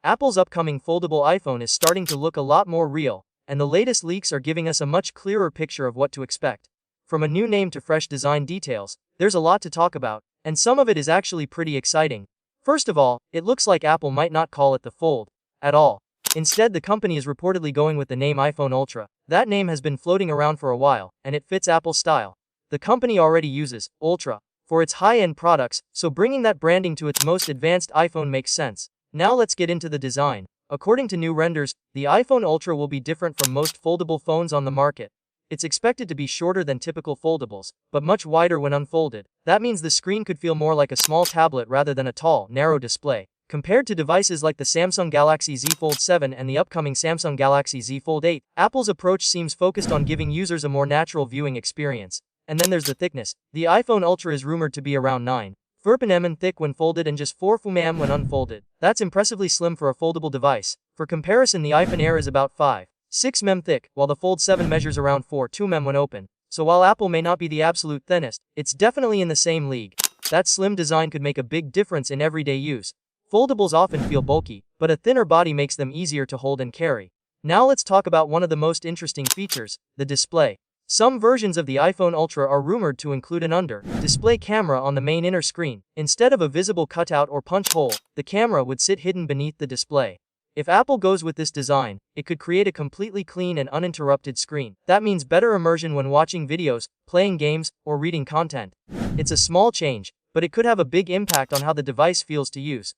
Apple's upcoming foldable iPhone is starting to look a lot more real, and the latest leaks are giving us a much clearer picture of what to expect. From a new name to fresh design details, there's a lot to talk about, and some of it is actually pretty exciting. First of all, it looks like Apple might not call it the Fold at all. Instead, the company is reportedly going with the name iPhone Ultra. That name has been floating around for a while, and it fits Apple's style. The company already uses Ultra for its high-end products, so bringing that branding to its most advanced iPhone makes sense. Now let's get into the design. According to new renders, the iPhone Ultra will be different from most foldable phones on the market. It's expected to be shorter than typical foldables, but much wider when unfolded. That means the screen could feel more like a small tablet rather than a tall, narrow display. Compared to devices like the Samsung Galaxy Z Fold 7 and the upcoming Samsung Galaxy Z Fold 8, Apple's approach seems focused on giving users a more natural viewing experience. And then there's the thickness. The iPhone Ultra is rumored to be around 9.4 mm thick when folded and just 4 mm when unfolded. That's impressively slim for a foldable device. For comparison, the iPhone Air is about 5.6 mm thick, while the Fold 7 measures around 4.2 mm when open. So while Apple may not be the absolute thinnest, it's definitely in the same league. That slim design could make a big difference in everyday use. Foldables often feel bulky, but a thinner body makes them easier to hold and carry. Now let's talk about one of the most interesting features, the display. Some versions of the iPhone Ultra are rumored to include an under-display camera on the main inner screen. Instead of a visible cutout or punch hole, the camera would sit hidden beneath the display. If Apple goes with this design, it could create a completely clean and uninterrupted screen. That means better immersion when watching videos, playing games, or reading content. It's a small change, but it could have a big impact on how the device feels to use.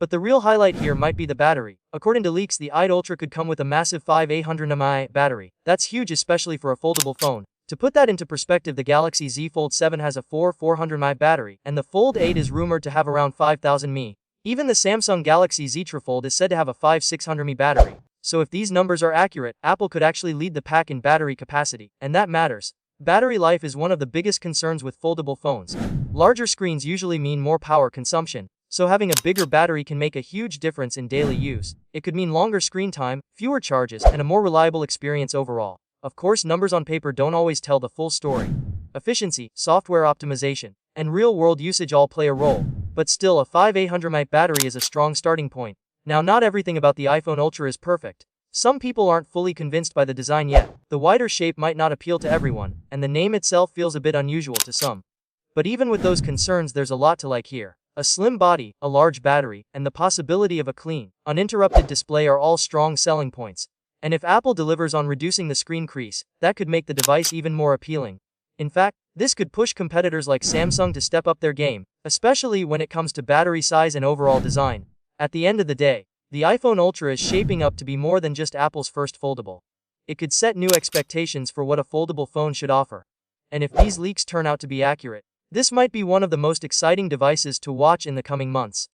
But the real highlight here might be the battery. According to leaks, the iPhone Ultra could come with a massive 5800 mAh battery. That's huge, especially for a foldable phone. To put that into perspective, the Galaxy Z Fold 7 has a 4400 mAh battery, and the Fold 8 is rumored to have around 5000 mAh. Even the Samsung Galaxy Z Fold is said to have a 5600 mAh battery. So if these numbers are accurate, Apple could actually lead the pack in battery capacity, and that matters. Battery life is one of the biggest concerns with foldable phones. Larger screens usually mean more power consumption, so having a bigger battery can make a huge difference in daily use. It could mean longer screen time, fewer charges, and a more reliable experience overall. Of course, numbers on paper don't always tell the full story. Efficiency, software optimization, and real-world usage all play a role. But still, a 5800 mAh battery is a strong starting point. Now, not everything about the iPhone Ultra is perfect. Some people aren't fully convinced by the design yet. The wider shape might not appeal to everyone, and the name itself feels a bit unusual to some. But even with those concerns, there's a lot to like here. A slim body, a large battery, and the possibility of a clean, uninterrupted display are all strong selling points. And if Apple delivers on reducing the screen crease, that could make the device even more appealing. In fact, this could push competitors like Samsung to step up their game, especially when it comes to battery size and overall design. At the end of the day, the iPhone Ultra is shaping up to be more than just Apple's first foldable. It could set new expectations for what a foldable phone should offer. And if these leaks turn out to be accurate, this might be one of the most exciting devices to watch in the coming months.